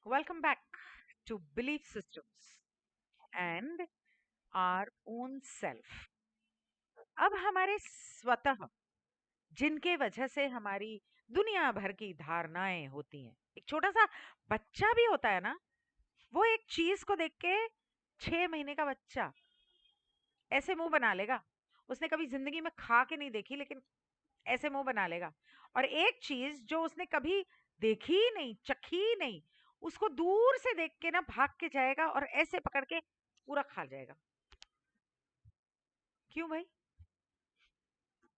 Welcome back to Belief Systems and our own self. अब हमारे स्वतः जिनके वजह से हमारी दुनिया भर की धारणाएं होती हैं। एक छोटा सा बच्चा भी होता है ना, वो एक चीज को देख के 6 महीने का बच्चा ऐसे मुंह बना लेगा। उसने कभी जिंदगी में खा के नहीं देखी, लेकिन ऐसे मुंह बना लेगा। और एक चीज जो उसने कभी देखी ही नहीं, चखी ही नहीं, उसको दूर से देख के ना भाग के जाएगा और ऐसे पकड़ के पूरा खा जाएगा। क्यों भाई?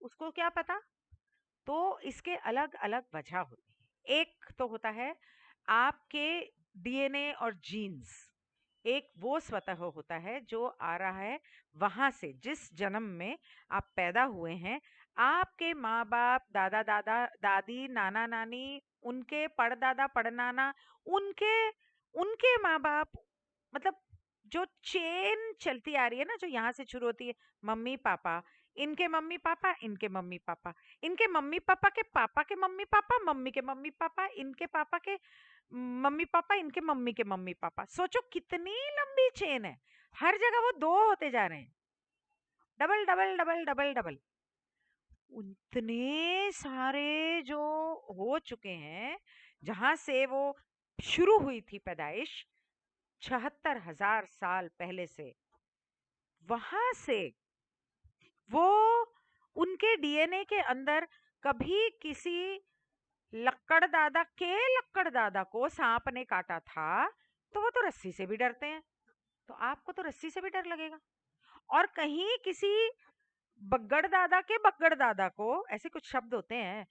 उसको क्या पता? तो इसके अलग अलग वजह होती है। एक तो होता है आपके डीएनए और जीन्स। एक वो स्वतः होता है जो आ रहा है वहां से, जिस जन्म में आप पैदा हुए हैं। आपके माँ बाप, दादा दादा दादी, नाना नानी, उनके पड़दादा पड़नाना, उनके उनके माँ बाप, मतलब जो चेन चलती आ रही है ना, जो यहाँ से शुरू होती है। मम्मी पापा, इनके मम्मी पापा, इनके मम्मी पापा, इनके मम्मी पापा के पापा के मम्मी पापा, मम्मी के मम्मी पापा, इनके पापा के मम्मी पापा, इनके मम्मी के मम्मी पापा। सोचो कितनी लंबी चेन है। हर जगह वो दो होते जा रहे हैं। Double double double double double. उतने सारे जो हो चुके हैं, जहां से वो शुरू हुई थी पैदाइश 76,000 साल पहले से, वहां से वो उनके डीएनए के अंदर कभी किसी लक्कड़ दादा को सांप ने काटा था, तो वो तो रस्सी से भी डरते हैं। तो आपको तो रस्सी से भी डर लगेगा। और कहीं किसी बग्गड़ दादा को, ऐसे कुछ शब्द होते हैं,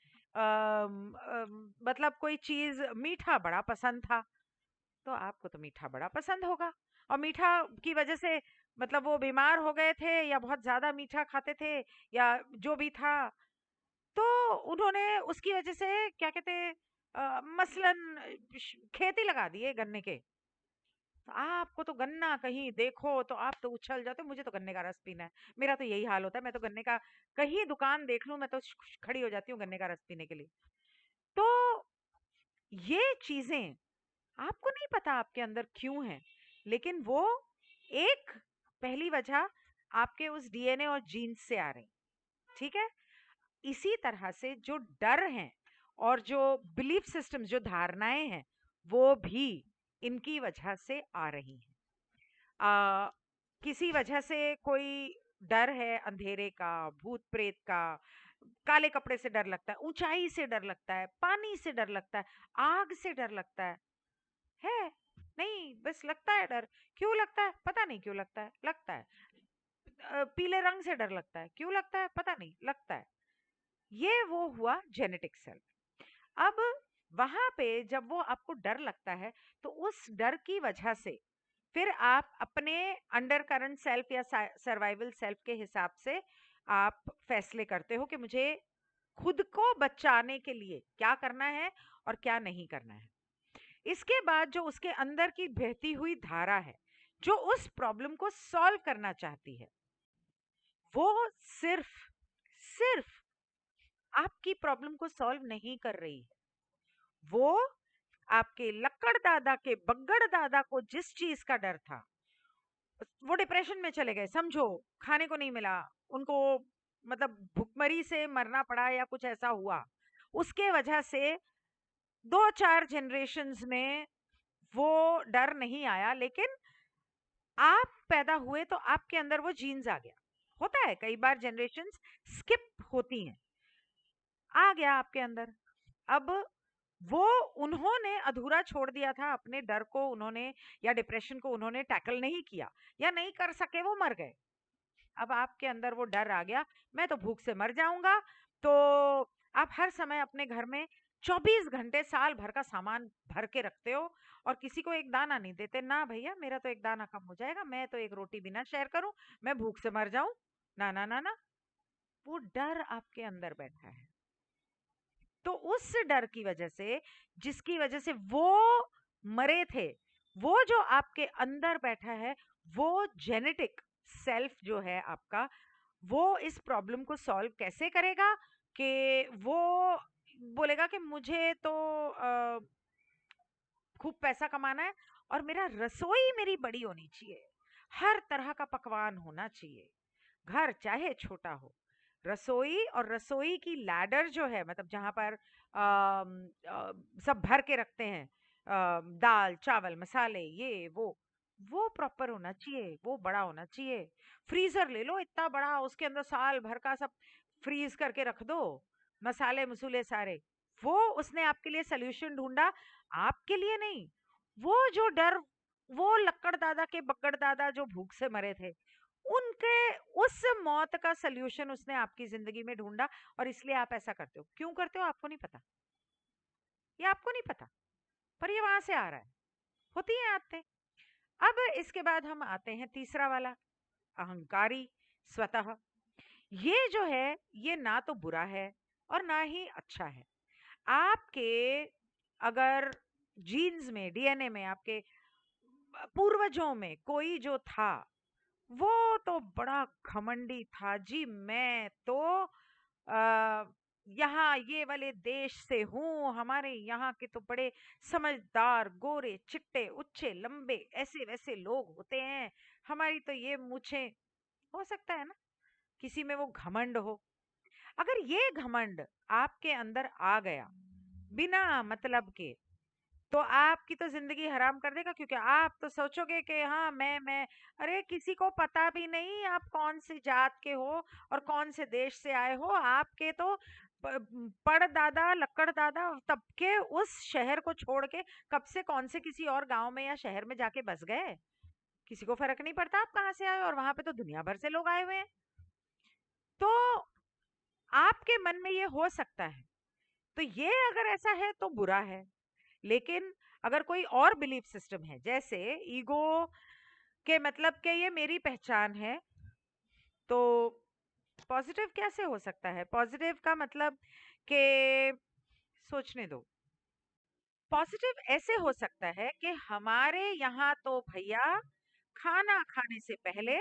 मतलब कोई चीज मीठा बड़ा पसंद था, तो आपको तो मीठा बड़ा पसंद होगा। और मीठा की वजह से, मतलब वो बीमार हो गए थे या बहुत ज्यादा मीठा खाते थे या जो भी था, तो उन्होंने उसकी वजह से क्या कहते हैं, मसलन खेती लगा दिए गन्ने के। तो आपको तो गन्ना कहीं देखो तो आप तो उछल जाते हो, मुझे तो गन्ने का रस पीना है। मेरा तो यही हाल होता है, मैं तो गन्ने का कहीं दुकान देख लूं, मैं तो खड़ी हो जाती हूँ गन्ने का रस पीने के लिए। तो ये चीजें आपको नहीं पता आपके अंदर क्यों है, लेकिन वो एक पहली वजह आपके उस डीएनए और जीन्स से आ रही। ठीक है। इसी तरह से जो डर हैं और जो बिलीफ सिस्टम, जो धारणाएं हैं, वो भी इनकी वजह से आ रही हैं। आ, किसी वजह से कोई डर है अंधेरे का, भूत प्रेत का, काले कपड़े से डर लगता है, ऊंचाई से डर लगता है, पानी से डर लगता है, आग से डर लगता है नहीं, बस लगता है डर। क्यों लगता है पता नहीं, क्यों लगता है, लगता है। पीले रंग से डर लगता है, क्यों लगता है पता नहीं, लगता है। ये वो हुआ जेनेटिक सेल्फ। अब वहां पे जब वो आपको डर लगता है, तो उस डर की वजह से फिर आप अपने अंडर करंट सेल्फ या सर्वाइवल सेल्फ के हिसाब से आप फैसले करते हो कि मुझे खुद को बचाने के लिए क्या करना है और क्या नहीं करना है। इसके बाद जो उसके अंदर की बहती हुई धारा है, जो उस प्रॉब्लम को सॉल्व करना चाहती है, वो सिर्फ सिर्फ आपकी प्रॉब्लम को सॉल्व नहीं कर रही है। वो आपके लक्कड़ दादा के बग्गड़ दादा को जिस चीज का डर था, वो डिप्रेशन में चले गए, समझो, खाने को नहीं मिला उनको, मतलब भुखमरी से मरना पड़ा या कुछ ऐसा हुआ, उसके वजह से 2-4 जनरेशन्स में वो डर नहीं आया, लेकिन आप पैदा हुए तो आपके अंदर वो जीन्स आ गया। होता है कई बार जनरेशन्स स्किप होती हैं, आ गया आपके अंदर। अब वो उन्होंने अधूरा छोड़ दिया था अपने डर को, उन्होंने या डिप्रेशन को उन्होंने टैकल नहीं किया या नहीं कर सके, वो मर गए। अब आपके अंदर वो डर आ गया, मैं तो भूख से मर जाऊंगा। तो आप हर समय अपने घर में 24 घंटे साल भर का सामान भर के रखते हो और किसी को एक दाना नहीं देते। ना भैया, मेरा तो एक दाना कम हो जाएगा, मैं तो एक रोटी भी ना शेयर करूं, मैं भूख से मर जाऊं। ना ना ना ना। वो डर आपके अंदर बैठा है। तो उस डर की वजह से, जिसकी वजह से वो मरे थे, वो जो आपके अंदर बैठा है, वो जेनेटिक सेल्फ जो है आपका, वो इस प्रॉब्लम को सॉल्व कैसे करेगा? कि वो बोलेगा कि मुझे तो खूब पैसा कमाना है और मेरा रसोई मेरी बड़ी होनी चाहिए, हर तरह का पकवान होना चाहिए, घर चाहे छोटा हो। रसोई और रसोई की लैडर जो है, मतलब जहां पर सब भर के रखते हैं, दाल चावल मसाले ये वो प्रॉपर होना चाहिए, वो बड़ा होना चाहिए। फ्रीजर ले लो इतना बड़ा, उसके अंदर साल भर का सब फ्रीज करके रख दो, मसाले मसूले सारे। वो उसने आपके लिए सोल्यूशन ढूंढा, आपके लिए नहीं। वो जो डर, वो लक्कड़ दादा के बक्कड़ दादा जो भूख से मरे थे, उनके उस मौत का सोल्यूशन उसने आपकी जिंदगी में ढूंढा। और इसलिए आप ऐसा करते हो। क्यों करते हो आपको नहीं पता, ये आपको नहीं पता, पर ये वहां से आ रहा है। होती है आते। अब इसके बाद हम आते हैं तीसरा वाला, अहंकारी स्वतः। ये जो है, ये ना तो बुरा है और ना ही अच्छा है। आपके अगर जीन्स में, डीएनए में, आपके पूर्वजों में कोई जो था, वो तो बड़ा घमंडी था जी। मैं तो आ, यहाँ ये वाले देश से हूँ, हमारे यहाँ के तो बड़े समझदार गोरे चिट्टे उच्चे लंबे ऐसे वैसे लोग होते हैं, हमारी तो ये मूछें। हो सकता है ना किसी में वो घमंड हो। अगर ये घमंड आपके अंदर आ गया बिना मतलब के, तो आपकी तो जिंदगी हराम कर देगा, क्योंकि आप तो सोचोगे कि हाँ मैं। अरे किसी को पता भी नहीं आप कौन सी जात के हो और कौन से देश से आए हो। आपके तो पड़ दादा लक्कड़ दादा तब के उस शहर को छोड़ के कब से कौन से किसी और गांव में या शहर में जाके बस गए। किसी को फर्क नहीं पड़ता आप कहाँ से आए, और वहां पे तो दुनिया भर से लोग आए हुए हैं। तो आपके मन में ये हो सकता है, तो ये अगर ऐसा है तो बुरा है। लेकिन अगर कोई और बिलीफ सिस्टम है, जैसे ईगो के मतलब के ये मेरी पहचान है, तो पॉजिटिव कैसे हो सकता है? पॉजिटिव का मतलब के, सोचने दो। पॉजिटिव ऐसे हो सकता है कि हमारे यहाँ तो भैया खाना खाने से पहले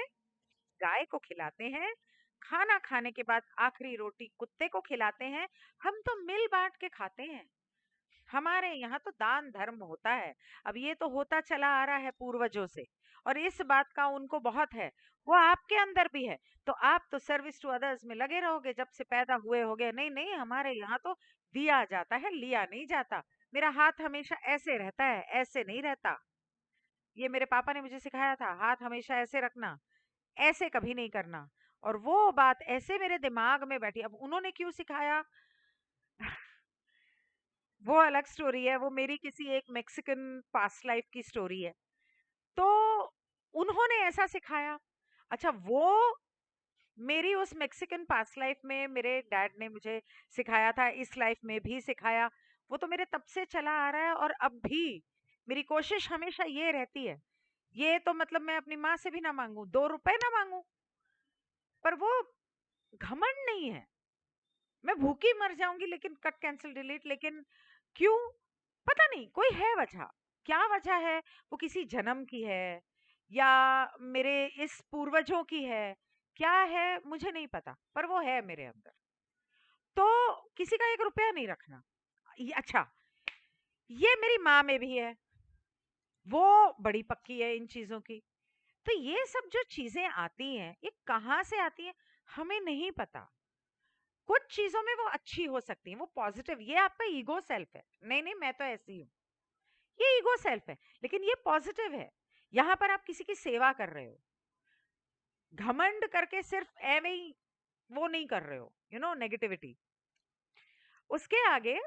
गाय को खिलाते हैं, खाना खाने के बाद आखिरी रोटी कुत्ते को खिलाते हैं। हम तो मिल बांट के खाते हैं, हमारे यहाँ तो दान धर्म होता है। अब ये तो होता चला आ रहा है पूर्वजों से, और इस बात का उनको बहुत है, वो आपके अंदर भी है। तो आप तो सर्विस टू अदर्स में लगे रहोगे जब से पैदा हुए होगे। नहीं नहीं, हमारे यहाँ तो दिया जाता है, लिया नहीं जाता। मेरा हाथ हमेशा ऐसे रहता है, ऐसे नहीं रहता। ये मेरे पापा ने मुझे सिखाया था, हाथ हमेशा ऐसे रखना, ऐसे कभी नहीं करना। और वो बात ऐसे मेरे दिमाग में बैठी। अब उन्होंने क्यों सिखाया वो अलग स्टोरी है, वो मेरी किसी एक मेक्सिकन पास्ट लाइफ की स्टोरी है। तो उन्होंने ऐसा सिखाया। अच्छा, वो मेरी उस मेक्सिकन पास्ट लाइफ में मेरे डैड ने मुझे सिखाया था, इस लाइफ में भी सिखाया। वो तो मेरे तब से चला आ रहा है, और अब भी मेरी कोशिश हमेशा ये रहती है। ये तो मतलब मैं अपनी माँ से भी ना मांगू, 2 रुपए ना मांगू, पर वो घमंड नहीं है। मैं भूखी मर जाऊंगी, लेकिन कट कैंसिल डिलीट। लेकिन क्यों? पता नहीं, कोई है वजह। क्या वजह है? वो किसी जन्म की है या मेरे इस पूर्वजों की है, क्या है मुझे नहीं पता, पर वो है मेरे अंदर। तो किसी का 1 रुपया नहीं रखना। अच्छा, ये मेरी माँ में भी है, वो बड़ी पक्की है इन चीजों की। तो ये सब जो चीजें आती हैं, ये कहाँ से आती हैं हमें नहीं पता। कुछ चीजों में वो अच्छी हो सकती है, वो पॉजिटिव, ये आपका ईगो सेल्फ है। नहीं नहीं, मैं तो ऐसी हूँ, ये ईगो सेल्फ है। लेकिन ये पॉजिटिव है, यहाँ पर आप किसी की सेवा कर रहे हो, घमंड करके सिर्फ एवे ही वो नहीं कर रहे हो, नेगेटिविटी। उसके आगे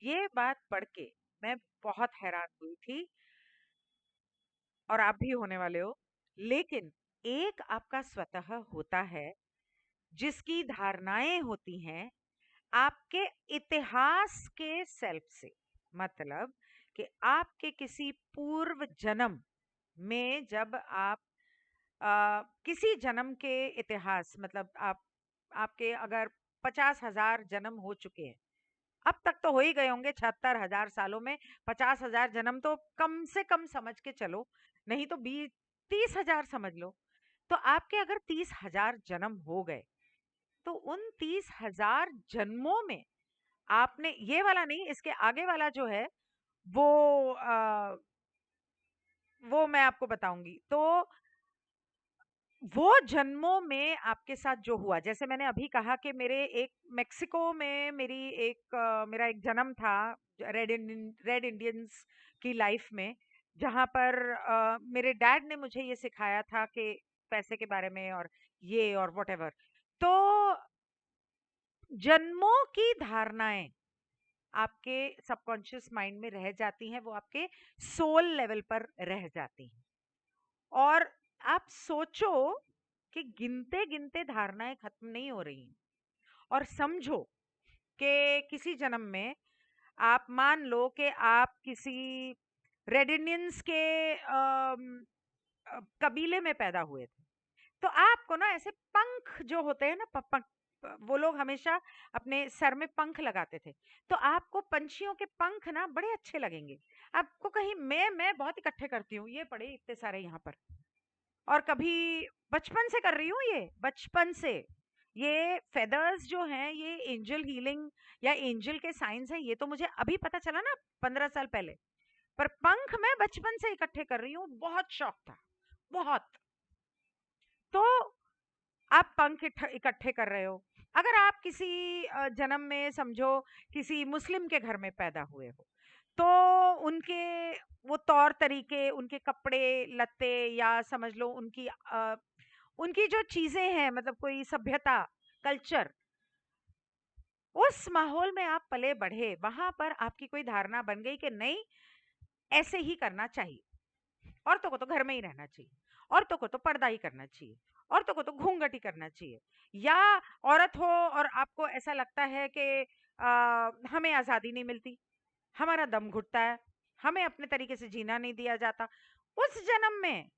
ये बात पढ़ के मैं बहुत हैरान हुई थी, और आप भी होने वाले हो। लेकिन एक आपका स्वतः होता है जिसकी धारणाएं होती हैं आपके इतिहास के सेल्फ से। मतलब कि आपके किसी पूर्व जन्म में, जब आप किसी जन्म के इतिहास, मतलब आप, आपके अगर 50,000 जन्म हो चुके हैं, अब तक तो हो ही गए होंगे 76,000 सालों में। 50,000 जन्म तो कम से कम समझ के चलो, नहीं तो 20-30,000 समझ लो। तो आपके अगर 30,000 जन्म हो गए, तो उन 30,000 जन्मों में आपने, ये वाला नहीं, इसके आगे वाला जो है, वो वो मैं आपको बताऊंगी। तो वो जन्मों में आपके साथ जो हुआ, जैसे मैंने अभी कहा कि मेरे एक मेक्सिको में मेरा एक जन्म था रेड इंडियंस की लाइफ में, जहां पर मेरे डैड ने मुझे ये सिखाया था कि पैसे के बारे में और ये और व्हाटएवर। तो जन्मों की धारणाएं आपके सबकॉन्शियस माइंड में रह जाती हैं, वो आपके सोल लेवल पर रह जाती हैं। और आप सोचो कि गिनते गिनते धारणाएं खत्म नहीं हो रही हैं। और समझो कि किसी जन्म में आप मान लो कि आप किसी रेड इंडियंस के कबीले में पैदा हुए थे। तो आपको ना ऐसे पंख जो होते हैं ना, वो लोग हमेशा अपने सर में पंख लगाते थे। तो आपको पंछियों के पंख ना बड़े अच्छे लगेंगे। आपको कहीं मैं बहुत इकट्ठे करती हूँ, ये पड़े इतने सारे यहाँ पर। और कभी बचपन से कर रही हूँ, ये बचपन से। ये फेदर्स जो हैं, ये एंजल हीलिंग या एंजल के साइंस हैं, ये तो मुझे अभी पता चला ना 15 साल पहले। पर पंख मैं बचपन से इकट्ठे कर रही हूँ, बहुत शौक था, बहुत। तो आप पंख इकट्ठे कर रहे हो। अगर आप किसी जन्म में समझो किसी मुस्लिम के घर में पैदा हुए हो, तो उनके वो तौर तरीके, उनके कपड़े लत्ते, या समझ लो उनकी जो चीजें हैं, मतलब कोई सभ्यता, कल्चर, उस माहौल में आप पले बढ़े, वहां पर आपकी कोई धारणा बन गई कि नहीं, ऐसे ही करना चाहिए। औरतों को तो घर में ही रहना चाहिए, औरतों को तो पर्दा ही करना चाहिए, औरतों को तो घूंघट ही करना चाहिए। या औरत हो और आपको ऐसा लगता है कि हमें आजादी नहीं मिलती, हमारा दम घुटता है, हमें अपने तरीके से जीना नहीं दिया जाता। उस जन्म में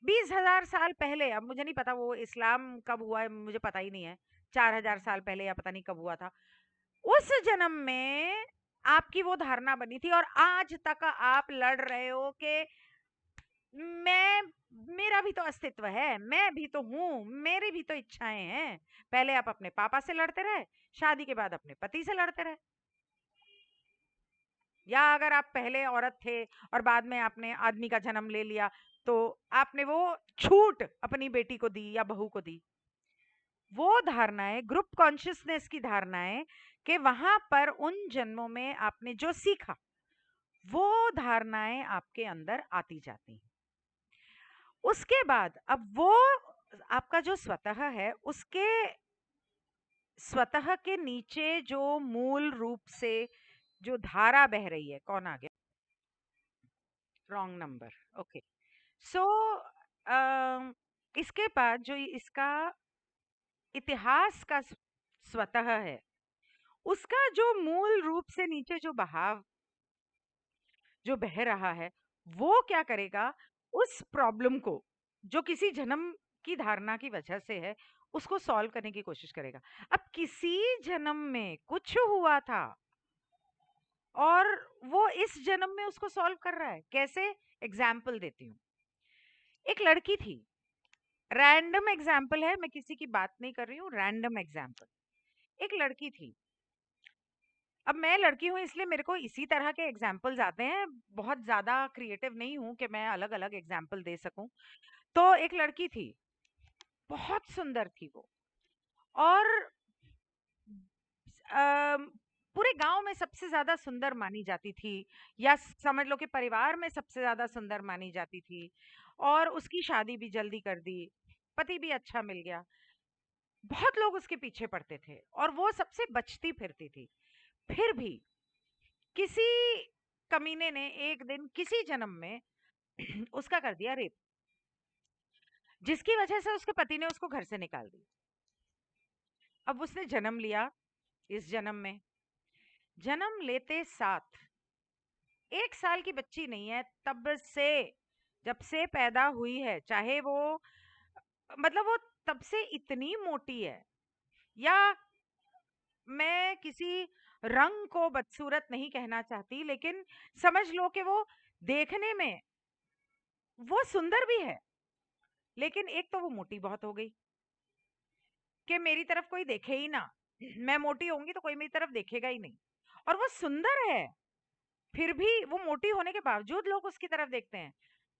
20,000 साल पहले, अब मुझे नहीं पता वो इस्लाम कब हुआ है, मुझे पता ही नहीं है, 4,000 साल पहले या पता नहीं कब हुआ था। उस जन्म में आपकी वो धारणा बनी थी, और आज तक आप लड़ रहे हो कि मैं मेरा भी तो अस्तित्व है, मैं भी तो हूँ, मेरी भी तो इच्छाएं हैं। पहले आप अपने पापा से लड़ते रहे, शादी के बाद अपने पति से लड़ते रहे। या अगर आप पहले औरत थे और बाद में आपने आदमी का जन्म ले लिया, तो आपने वो छूट अपनी बेटी को दी या बहू को दी। वो धारणाएं, ग्रुप कॉन्शियसनेस की धारणाएं, कि वहां पर उन जन्मों में आपने जो सीखा, वो धारणाएं आपके अंदर आती जाती हैं। उसके बाद अब वो आपका जो स्वतः है, उसके स्वतः के नीचे जो मूल रूप से जो धारा बह रही है, कौन आ गया, रॉन्ग नंबर, ओके। सो इसके बाद जो इसका इतिहास का स्वतः है, उसका जो मूल रूप से नीचे जो बहाव जो बह रहा है, वो क्या करेगा, उस प्रॉब्लम को जो किसी जन्म की धारणा की वजह से है, उसको सॉल्व करने की कोशिश करेगा। अब किसी जन्म में कुछ हुआ था और वो इस जन्म में उसको सॉल्व कर रहा है, कैसे? एग्जाम्पल देती हूँ। एक लड़की थी, रैंडम एग्जाम्पल है, मैं किसी की बात नहीं कर रही हूँ, रैंडम एग्जाम्पल। एक लड़की थी। अब मैं लड़की हूँ इसलिए मेरे को इसी तरह के एग्जाम्पल्स आते हैं, बहुत ज्यादा क्रिएटिव नहीं हूँ कि मैं अलग अलग एग्जाम्पल दे सकूं। तो एक लड़की थी, बहुत सुंदर थी वो, और अम, पूरे गांव में सबसे ज्यादा सुंदर मानी जाती थी, या समझ लो कि परिवार में सबसे ज्यादा सुंदर मानी जाती थी। और उसकी शादी भी जल्दी कर दी, पति भी अच्छा मिल गया, बहुत लोग उसके पीछे पड़ते थे, और वो सबसे बचती फिरती थी। फिर भी किसी कमीने ने एक दिन किसी जन्म में उसका कर दिया रेप, जिसकी वजह से उसके पति ने उसको घर से निकाल दिया। अब उसने जन्म लिया, इस जन्म में जन्म लेते साथ 1 साल की बच्ची नहीं है, तब से, जब से पैदा हुई है, चाहे वो, मतलब वो तब से इतनी मोटी है। या मैं किसी रंग को बदसूरत नहीं कहना चाहती, लेकिन समझ लो कि वो देखने में वो सुंदर भी है, लेकिन एक तो वो मोटी बहुत हो गई कि मेरी तरफ कोई देखे ही ना। मैं मोटी होंगी तो कोई मेरी तरफ देखेगा ही नहीं। और वो सुंदर है, फिर भी वो मोटी होने के बावजूद लोग उसकी तरफ देखते हैं।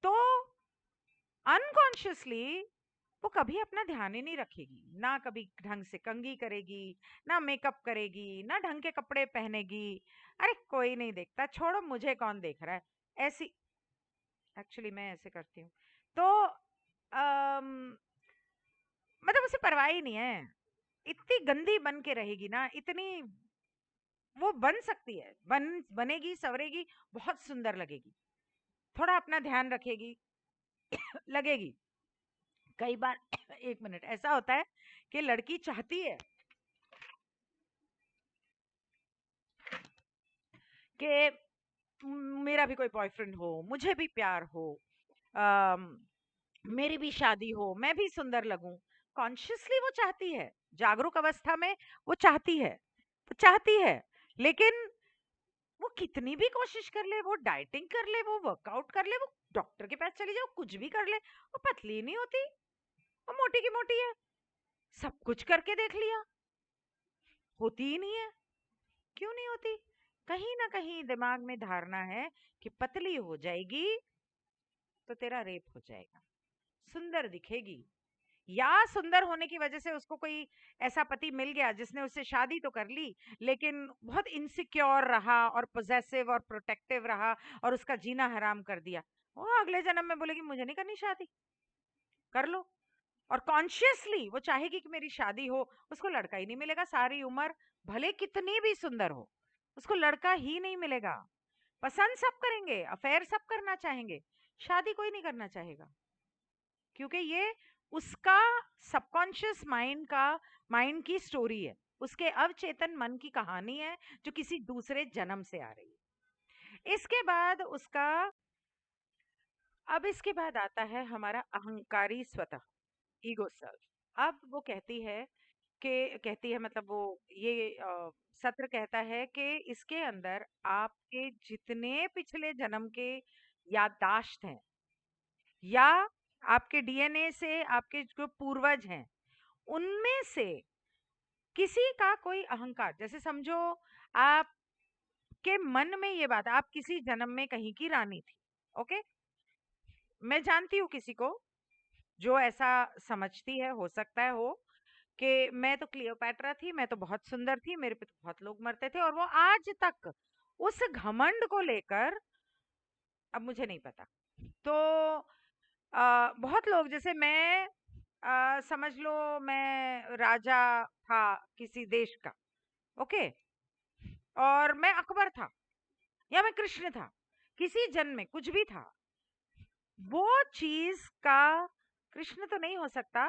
तो अनकॉन्शियसली वो कभी अपना ध्यान ही नहीं रखेगी, ना कभी ढंग से कंघी करेगी, ना मेकअप करेगी, ना ढंग के कपड़े पहनेगी। अरे कोई नहीं देखता, छोड़ो मुझे कौन देख रहा है, ऐसी। एक्चुअली मैं ऐसे करती हूँ। तो मतलब उसे परवाह ही नहीं है, इतनी गंदी बन के रहेगी ना, इतनी वो बन सकती है, बनेगी, सवरेगी, बहुत सुंदर लगेगी, थोड़ा अपना ध्यान रखेगी, लगेगी। कई बार एक मिनट ऐसा होता है कि लड़की चाहती है कि मेरा भी कोई बॉयफ्रेंड हो, मुझे भी प्यार हो, अम, मेरी भी शादी हो, मैं भी सुंदर लगूं। कॉन्शियसली वो चाहती है, जागरूक अवस्था में वो चाहती है, वो चाहती है। लेकिन वो कितनी भी कोशिश कर ले, वो डाइटिंग कर ले, वो वर्कआउट कर ले, वो डॉक्टर के पास चली जाओ, कुछ भी कर ले, वो पतली नहीं होती, वो मोटी की मोटी है। सब कुछ करके देख लिया, होती ही नहीं है। क्यों नहीं होती? कहीं ना कहीं दिमाग में धारणा है कि पतली हो जाएगी तो तेरा रेप हो जाएगा, सुंदर दिखेगी, या सुंदर होने की वजह से उसको कोई ऐसा पति मिल गया जिसने उससे शादी तो कर ली, लेकिन बहुत इनसिक्योर रहा और पोजेसिव और प्रोटेक्टिव रहा और उसका जीना हराम कर दिया। वो अगले जन्म में बोलेगी मुझे नहीं करनी शादी, कर लो। और कॉन्शियसली वो चाहेगी कि मेरी शादी हो, उसको लड़का ही नहीं मिलेगा सारी उम्र, भले कितनी भी सुंदर हो, उसको लड़का ही नहीं मिलेगा। पसंद सब करेंगे, अफेयर सब करना चाहेंगे, शादी कोई नहीं करना चाहेगा, क्योंकि ये उसका सबकॉन्शियस माइंड की स्टोरी है, उसके अवचेतन मन की कहानी है जो किसी दूसरे जन्म से आ रही है। इसके बाद उसका, अब इसके बाद आता है हमारा अहंकारी स्वतः, ईगो सेल्फ। अब वो कहती है कि, कहती है मतलब वो ये सत्र कहता है कि इसके अंदर आपके जितने पिछले जन्म के याददाश्त हैं, या आपके डीएनए से आपके जो पूर्वज हैं, उनमें से किसी का कोई अहंकार, जैसे समझो आपके मन में ये बात, आप किसी जन्म में कहीं की रानी थी, ओके। मैं जानती हूँ किसी को जो ऐसा समझती है, हो सकता है हो, कि मैं तो क्लियोपैट्रा थी, मैं तो बहुत सुंदर थी, मेरे पे तो बहुत लोग मरते थे, और वो आज तक उस घमंड को लेकर, अब मुझे नहीं पता। तो बहुत लोग, जैसे मैं, समझ लो मैं राजा था किसी देश का, ओके, और मैं अकबर था, या मैं कृष्ण था, किसी जन्म में कुछ भी था, वो चीज का, कृष्ण तो नहीं हो सकता,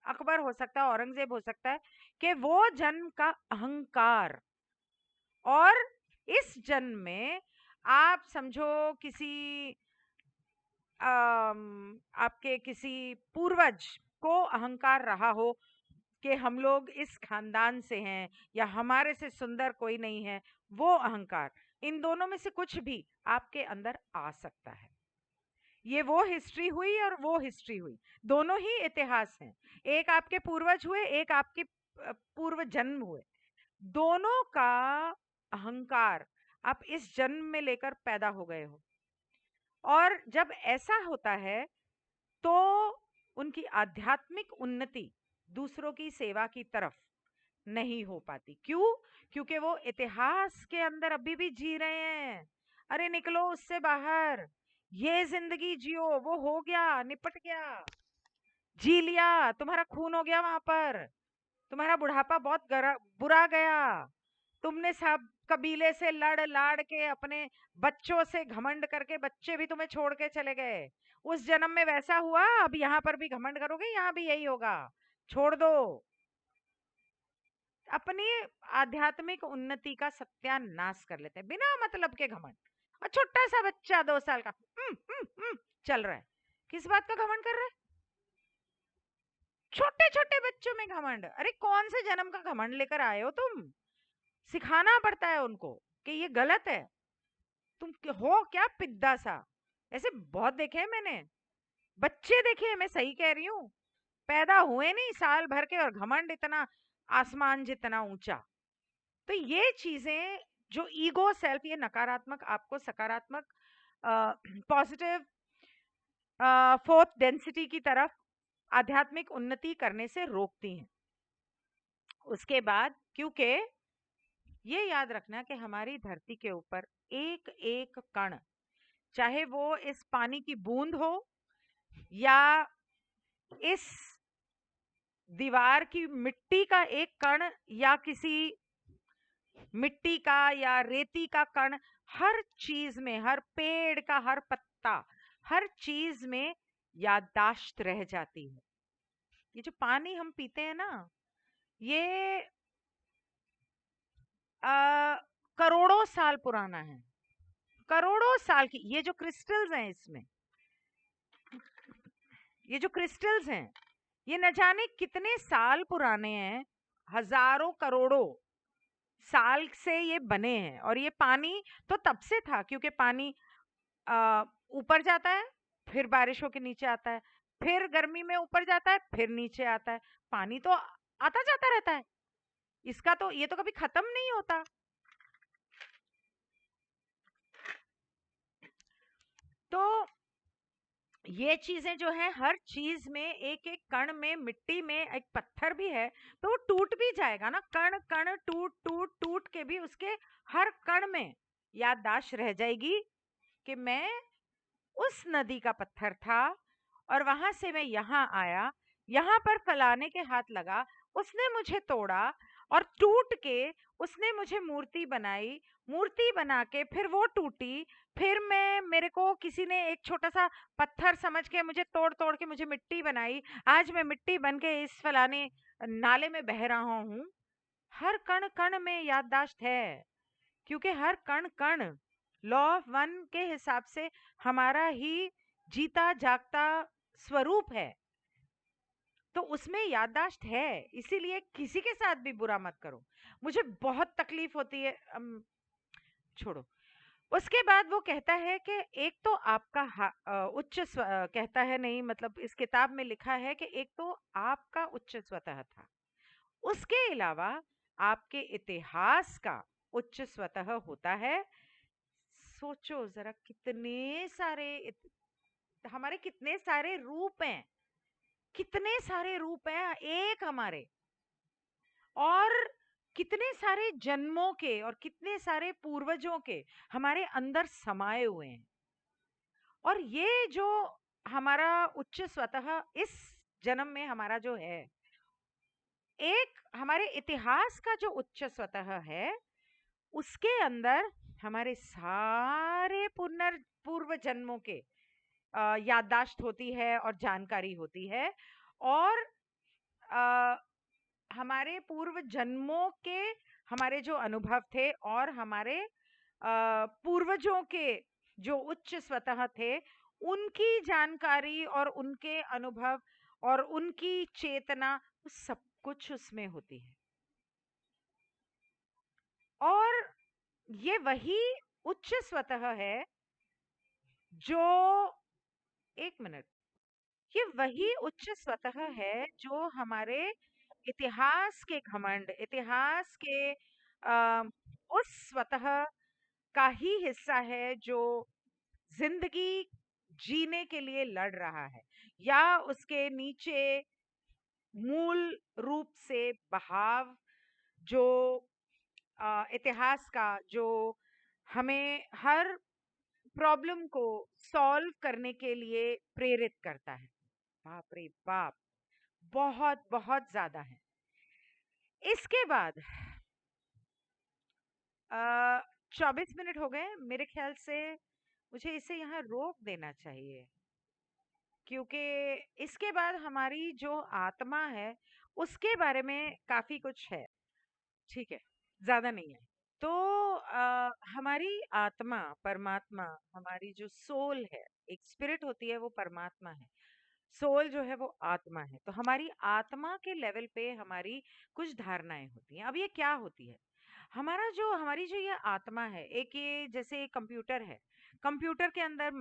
अकबर हो सकता है, औरंगजेब हो सकता है, कि वो जन्म का अहंकार, और इस जन्म में आप समझो किसी आपके किसी पूर्वज को अहंकार रहा हो कि हम लोग इस खानदान से हैं, या हमारे से सुंदर कोई नहीं है, वो अहंकार, इन दोनों में से कुछ भी आपके अंदर आ सकता है। ये वो हिस्ट्री हुई और वो हिस्ट्री हुई, दोनों ही इतिहास हैं। एक आपके पूर्वज हुए, एक आपके पूर्व जन्म हुए, दोनों का अहंकार आप इस जन्म में लेकर पैदा हो गए हो। और जब ऐसा होता है तो उनकी आध्यात्मिक उन्नति दूसरों की सेवा की तरफ नहीं हो पाती। क्यों? क्योंकि वो इतिहास के अंदर अभी भी जी रहे हैं। अरे निकलो उससे बाहर, ये जिंदगी जियो, वो हो गया, निपट गया, जी लिया, तुम्हारा खून हो गया वहां पर, तुम्हारा बुढ़ापा बहुत बुरा गया, तुमने सब कबीले से लड़ लाड़ के अपने बच्चों से घमंड करके बच्चे भी तुम्हें छोड़ के चले गए, उस जन्म में वैसा हुआ, अब यहाँ पर भी घमंड करोगे, यहाँ भी यही होगा, छोड़ दो। अपनी आध्यात्मिक उन्नति का सत्यानाश कर लेते हैं बिना मतलब के घमंड। और छोटा सा बच्चा 2 साल का चल रहा है, किस बात का घमंड कर रहा है? छोटे छोटे बच्चों में घमंड, अरे कौन से जन्म का घमंड लेकर आए हो तुम? सिखाना पड़ता है उनको कि ये गलत है। तुम हो क्या पिद्दा सा? ऐसे बहुत देखे हैं मैंने, बच्चे देखे हैं, मैं सही कह रही हूँ, पैदा हुए नहीं साल भर के और घमंड इतना आसमान जितना ऊंचा। तो ये चीजें जो ईगो सेल्फ, ये नकारात्मक आपको सकारात्मक पॉजिटिव फोर्थ डेंसिटी की तरफ आध्यात्मिक उन्नति करने से रोकती हैं। उसके बाद क्योंकि ये याद रखना कि हमारी धरती के ऊपर एक एक कण, चाहे वो इस पानी की बूंद हो या इस दीवार की मिट्टी का एक कण या किसी मिट्टी का या रेती का कण, हर चीज में, हर पेड़ का हर पत्ता, हर चीज में याददाश्त रह जाती है। ये जो पानी हम पीते हैं ना, ये करोड़ों साल पुराना है, करोड़ों साल की। ये जो क्रिस्टल्स हैं इसमें, ये जो क्रिस्टल्स हैं, ये न जाने कितने साल पुराने हैं, हजारों करोड़ों साल से ये बने हैं। और ये पानी तो तब से था, क्योंकि पानी ऊपर जाता है, फिर बारिश होके नीचे आता है, फिर गर्मी में ऊपर जाता है, फिर नीचे आता है। पानी तो आता जाता रहता है, इसका तो ये तो कभी खत्म नहीं होता। तो ये चीजें जो है, हर चीज में एक एक कण में, मिट्टी में एक पत्थर भी है तो वो टूट भी जाएगा ना, कण कण टूट टूट टूट के भी उसके हर कण में याददाश्त रह जाएगी कि मैं उस नदी का पत्थर था और वहां से मैं यहाँ आया, यहाँ पर फलाने के हाथ लगा, उसने मुझे तोड़ा और टूट के उसने मुझे मूर्ति बनाई, मूर्ति बना के फिर वो टूटी, फिर मैं, मेरे को किसी ने एक छोटा सा पत्थर समझ के मुझे तोड़ तोड़ के मुझे मिट्टी बनाई, आज मैं मिट्टी बन के इस फलाने नाले में बह रहा हूँ। हर कण कण में याददाश्त है, क्योंकि हर कण कण लॉ ऑफ वन के हिसाब से हमारा ही जीता जागता स्वरूप है, तो उसमें याददाश्त है। इसीलिए किसी के साथ भी बुरा मत करो। मुझे बहुत तकलीफ होती है, छोड़ो। उसके बाद वो कहता है कि एक तो आपका कहता है नहीं, मतलब इस किताब में लिखा है कि एक तो आपका उच्च स्वतः था, उसके अलावा आपके इतिहास का उच्च स्वतः होता है। सोचो जरा, कितने सारे हमारे कितने सारे रूप हैं, कितने सारे रूप हैं एक हमारे, और कितने सारे जन्मों के और कितने सारे पूर्वजों के हमारे अंदर समाये हुए हैं। और ये जो हमारा उच्च स्वतः इस जन्म में हमारा जो है, एक हमारे इतिहास का जो उच्च स्वतः है, उसके अंदर हमारे सारे पूर्व जन्मों के याददाश्त होती है और जानकारी होती है। और अ, हमारे पूर्व जन्मों के हमारे जो अनुभव थे और हमारे पूर्वजों के जो उच्च स्वतः थे, उनकी जानकारी और उनके अनुभव और उनकी चेतना, सब कुछ उसमें होती है। और ये वही उच्च स्वतः है जो, एक मिनट, ये वही उच्च स्वतः है जो हमारे इतिहास के घमंड, इतिहास के उस स्वतः का ही हिस्सा है जो जिंदगी जीने के लिए लड़ रहा है, या उसके नीचे मूल रूप से बहाव जो इतिहास का, जो हमें हर प्रॉब्लम को सॉल्व करने के लिए प्रेरित करता है। बाप रे बाप, बहुत बहुत ज्यादा है। इसके बाद 24 मिनट हो गए मेरे ख्याल से, मुझे इसे यहाँ रोक देना चाहिए, क्योंकि इसके बाद हमारी जो आत्मा है उसके बारे में काफी कुछ है। ठीक है, ज्यादा नहीं है। तो हमारी आत्मा, परमात्मा, हमारी जो सोल है, एक स्पिरिट होती है वो परमात्मा है, सोल जो है वो आत्मा है। तो हमारी आत्मा के लेवल पे हमारी कुछ धारणाएं होती हैं। अब ये क्या होती है? हमारी जो ये आत्मा है, एक ये जैसे एक कंप्यूटर है, कंप्यूटर के अंदर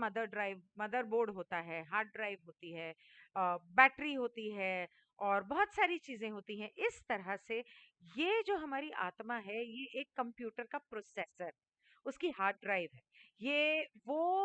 मदरबोर्ड होता है, हार्ड ड्राइव होती है, बैटरी होती है और बहुत सारी चीजें होती हैं। इस तरह से ये जो हमारी आत्मा है, ये एक कंप्यूटर का प्रोसेसर, उसकी हार्ड ड्राइव है। ये वो